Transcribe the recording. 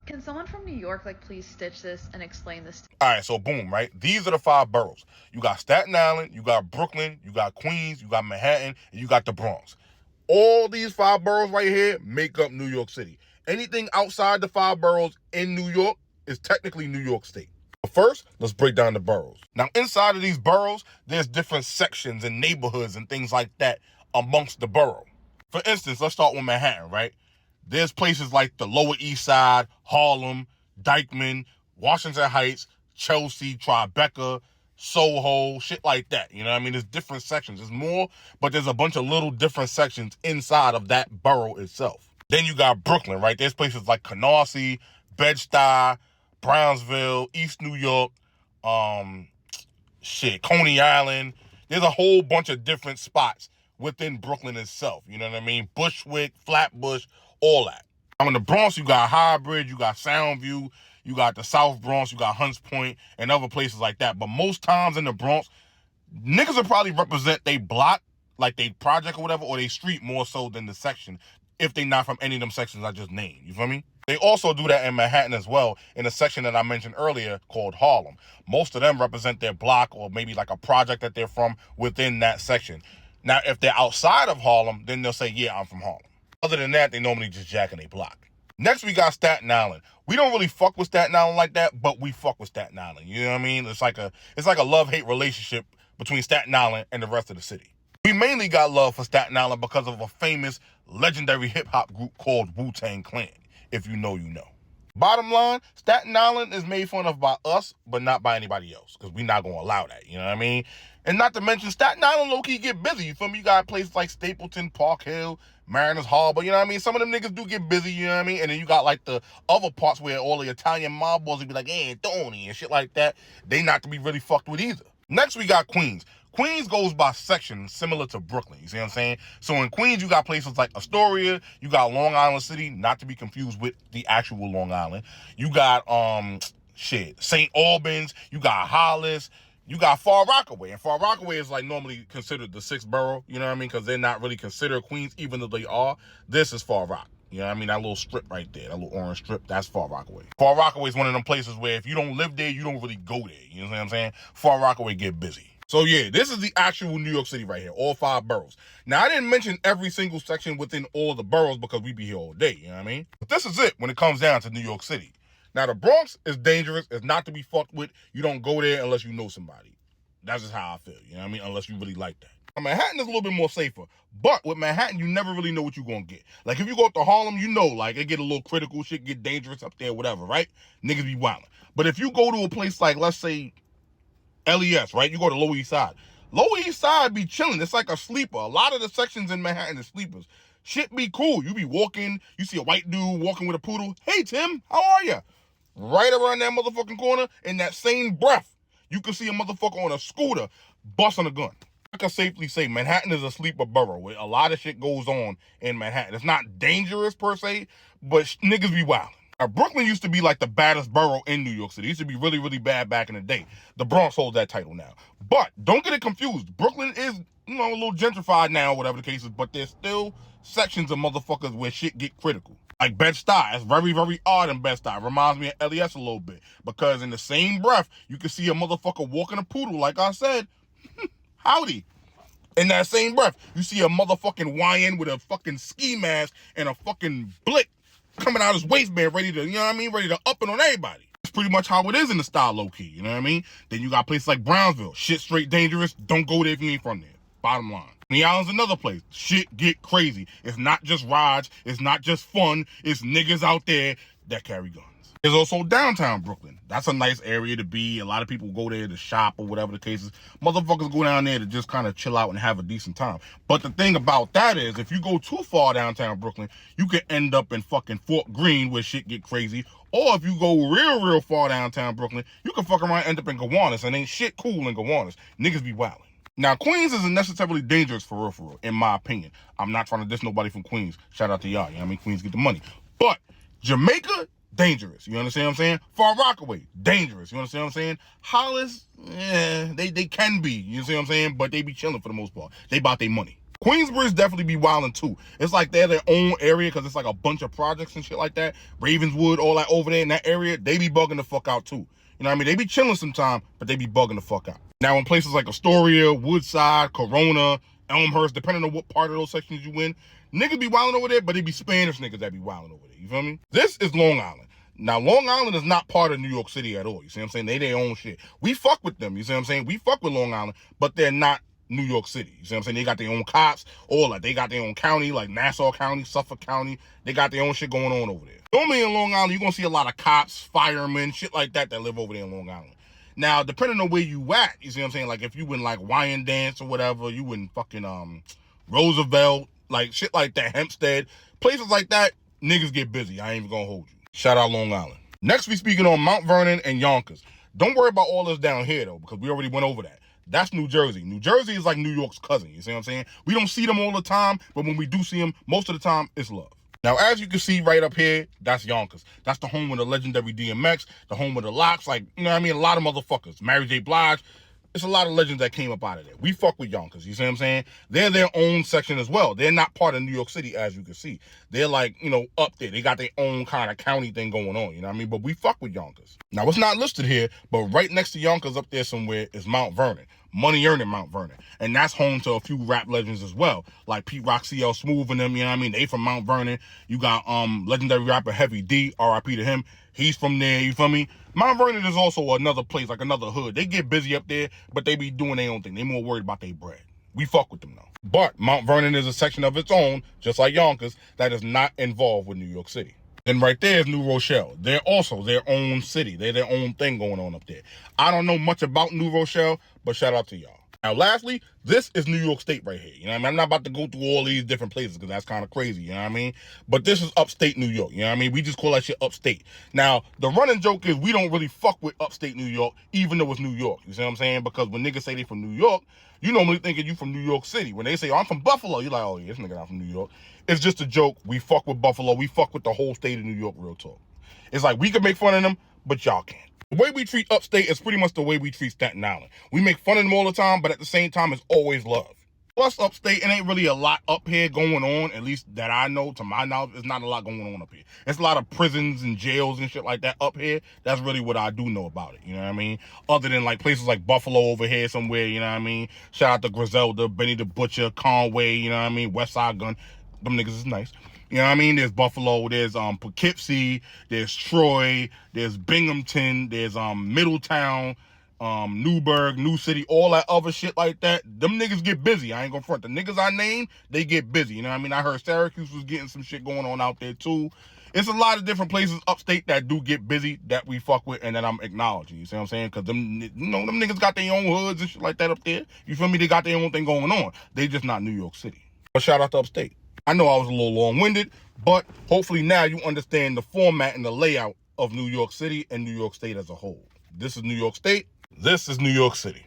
Can someone from New York, like, please stitch this and explain this to me? All right, so boom, right? These are the 5 boroughs. You got Staten Island, you got Brooklyn, you got Queens, you got Manhattan, and you got the Bronx. All these 5 boroughs right here make up New York City. Anything outside the 5 boroughs in New York is technically New York State. But first, let's break down the boroughs. Now, inside of these boroughs, there's different sections and neighborhoods and things like that amongst the borough. For instance, let's start with Manhattan, right? There's places like the Lower East Side, Harlem, Dyckman, Washington Heights, Chelsea, Tribeca, Soho, shit like that. You know what I mean? There's different sections. There's more, but there's a bunch of little different sections inside of that borough itself. Then you got Brooklyn, right? There's places like Canarsie, Bed-Stuy, Brownsville, East New York, Coney Island. There's a whole bunch of different spots within Brooklyn itself. You know what I mean? Bushwick, Flatbush, all that. In the Bronx, you got Highbridge, you got Soundview, you got the South Bronx, you got Hunts Point, and other places like that. But most times in the Bronx, niggas will probably represent they block, like they project or whatever, or they street more so than the section, if they not from any of them sections I just named. You feel me? They also do that in Manhattan as well, in a section that I mentioned earlier called Harlem. Most of them represent their block or maybe like a project that they're from within that section. Now, if they're outside of Harlem, then they'll say, yeah, I'm from Harlem. Other than that, they normally just jacking their block. Next, we got Staten Island. We don't really fuck with Staten Island like that, but we fuck with Staten Island. You know what I mean? It's like a love-hate relationship between Staten Island and the rest of the city. We mainly got love for Staten Island because of a famous, legendary hip-hop group called Wu-Tang Clan. If you know, you know. Bottom line, Staten Island is made fun of by us, but not by anybody else, because we're not going to allow that, you know what I mean? And not to mention, Staten Island low-key get busy, you feel me? You got places like Stapleton, Park Hill, Mariners Harbor, you know what I mean? Some of them niggas do get busy, you know what I mean? And then you got like the other parts where all the Italian mob boys would be like, hey, Tony, and shit like that. They not to be really fucked with either. Next, we got Queens. Queens goes by sections similar to Brooklyn, you see what I'm saying? So in Queens, you got places like Astoria, you got Long Island City, not to be confused with the actual Long Island. You got, St. Albans, you got Hollis, you got Far Rockaway. And Far Rockaway is like normally considered the 6th borough, you know what I mean? Because they're not really considered Queens, even though they are. This is Far Rock. You know what I mean? That little strip right there, that little orange strip, that's Far Rockaway. Far Rockaway is one of them places where if you don't live there, you don't really go there. You know what I'm saying? Far Rockaway get busy. So yeah, this is the actual New York City right here, all 5 boroughs. Now, I didn't mention every single section within all the boroughs because we be here all day, you know what I mean? But this is it when it comes down to New York City. Now, the Bronx is dangerous. It's not to be fucked with. You don't go there unless you know somebody. That's just how I feel, you know what I mean? Unless you really like that. Manhattan is a little bit more safer, but with Manhattan, you never really know what you're gonna get. Like, if you go up to Harlem, you know, like, it get a little critical, shit get dangerous up there, whatever, right? Niggas be wildin'. But if you go to a place like, let's say, LES, right? You go to Lower East Side. Lower East Side be chilling. It's like a sleeper. A lot of the sections in Manhattan is sleepers. Shit be cool. You be walking, you see a white dude walking with a poodle. Hey, Tim, how are you? Right around that motherfucking corner, in that same breath, you can see a motherfucker on a scooter busting a gun. I can safely say Manhattan is a sleeper borough where a lot of shit goes on in Manhattan. It's not dangerous per se, but niggas be wild. Now, Brooklyn used to be like the baddest borough in New York City. It used to be really, really bad back in the day. The Bronx holds that title now. But don't get it confused. Brooklyn is, you know, a little gentrified now, whatever the case is, but there's still sections of motherfuckers where shit get critical. Like Bed-Stuy. It's very, very odd in Bed-Stuy. Reminds me of LES a little bit. Because in the same breath, you can see a motherfucker walking a poodle, like I said. Howdy. In that same breath, you see a motherfucking YN with a fucking ski mask and a fucking blick coming out his waistband, ready to, you know what I mean, ready to up it on everybody. That's pretty much how it is in the style, low-key, you know what I mean? Then you got places like Brownsville. Shit straight dangerous. Don't go there if you ain't from there. Bottom line. The Island's another place. Shit get crazy. It's not just rides. It's not just fun. It's niggas out there that carry guns. There's also downtown Brooklyn. That's a nice area to be. A lot of people go there to shop or whatever the case is. Motherfuckers go down there to just kind of chill out and have a decent time. But the thing about that is, if you go too far downtown Brooklyn, you can end up in fucking Fort Greene where shit get crazy. Or if you go real far downtown Brooklyn, you can fuck around and end up in Gowanus, and ain't shit cool in Gowanus. Niggas be wildin'. Now, Queens isn't necessarily dangerous for real, in my opinion. I'm not trying to diss nobody from Queens. Shout out to y'all, you know what I mean? Queens get the money. But Jamaica, dangerous. You understand what I'm saying? Far Rockaway, dangerous. You understand what I'm saying? Hollis, they can be. You see what I'm saying? But they be chilling for the most part. They about their money. Queensbridge definitely be wilding too. It's like they're their own area because it's like a bunch of projects and shit like that. Ravenswood, all that over there in that area, they be bugging the fuck out too. You know what I mean? They be chilling sometime, but they be bugging the fuck out. Now in places like Astoria, Woodside, Corona, Elmhurst, depending on what part of those sections you in, niggas be wilding over there, but they be Spanish niggas that be wilding over there. You feel me? This is Long Island. Now, Long Island is not part of New York City at all. You see what I'm saying? They their own shit. We fuck with them. You see what I'm saying? We fuck with Long Island, but they're not New York City. You see what I'm saying? They got their own cops, all that. They got their own county, like Nassau County, Suffolk County. They got their own shit going on over there. Normally in Long Island, you're going to see a lot of cops, firemen, shit like that live over there in Long Island. Now, depending on where you at, you see what I'm saying? Like, if you in, like, Wyandanch or whatever, you in fucking, Roosevelt, like, shit like that, Hempstead, places like that, niggas get busy. I ain't even gonna hold you. Shout out Long Island. Next, we speaking on Mount Vernon and Yonkers. Don't worry about all this down here, though, because we already went over that. That's New Jersey. New Jersey is like New York's cousin, you see what I'm saying? We don't see them all the time, but when we do see them, most of the time, it's love. Now, as you can see right up here, that's Yonkers. That's the home of the legendary DMX, the home of the Locks, like, you know what I mean? A lot of motherfuckers. Mary J. Blige. It's a lot of legends that came up out of there. We fuck with Yonkers, you see what I'm saying? They're their own section as well. They're not part of New York City, as you can see. They're like, you know, up there. They got their own kind of county thing going on, you know what I mean? But we fuck with Yonkers. Now, it's not listed here, but right next to Yonkers up there somewhere is Mount Vernon. Money-earning Mount Vernon. And that's home to a few rap legends as well, like Pete Rock, CL Smooth and them, you know what I mean? They from Mount Vernon. You got legendary rapper Heavy D, R.I.P. to him. He's from there, you feel me? Mount Vernon is also another place, like another hood. They get busy up there, but they be doing their own thing. They more worried about their bread. We fuck with them though. But Mount Vernon is a section of its own, just like Yonkers, that is not involved with New York City. Then right there is New Rochelle. They're also their own city. They're their own thing going on up there. I don't know much about New Rochelle, but shout out to y'all. Now, lastly, this is New York State right here. You know what I mean? I'm not about to go through all these different places because that's kind of crazy, you know what I mean? But this is upstate New York, you know what I mean? We just call that shit upstate. Now, the running joke is we don't really fuck with upstate New York, even though it's New York. You see what I'm saying? Because when niggas say they from New York, you normally thinking you from New York City. When they say, oh, I'm from Buffalo, you're like, oh, yeah, this nigga not from New York. It's just a joke. We fuck with Buffalo. We fuck with the whole state of New York, real talk. It's like we can make fun of them, but y'all can't. The way we treat upstate is pretty much the way we treat Staten Island. We make fun of them all the time, but at the same time, it's always love. Plus, upstate, it ain't really a lot up here going on, at least that I know, to my knowledge, there's not a lot going on up here. There's a lot of prisons and jails and shit like that up here. That's really what I do know about it, you know what I mean? Other than like places like Buffalo over here somewhere, you know what I mean? Shout out to Griselda, Benny the Butcher, Conway, you know what I mean? West Side Gun. Them niggas is nice. You know what I mean? There's Buffalo, there's Poughkeepsie, there's Troy, there's Binghamton, there's Middletown, Newburgh, New City, all that other shit like that. Them niggas get busy. I ain't gonna front. The niggas I named, they get busy. You know what I mean? I heard Syracuse was getting some shit going on out there too. It's a lot of different places upstate that do get busy that we fuck with and that I'm acknowledging. You see what I'm saying? Because them, you know, them niggas got their own hoods and shit like that up there. You feel me? They got their own thing going on. They just not New York City. But shout out to upstate. I know I was a little long-winded, but hopefully now you understand the format and the layout of New York City and New York State as a whole. This is New York State. This is New York City.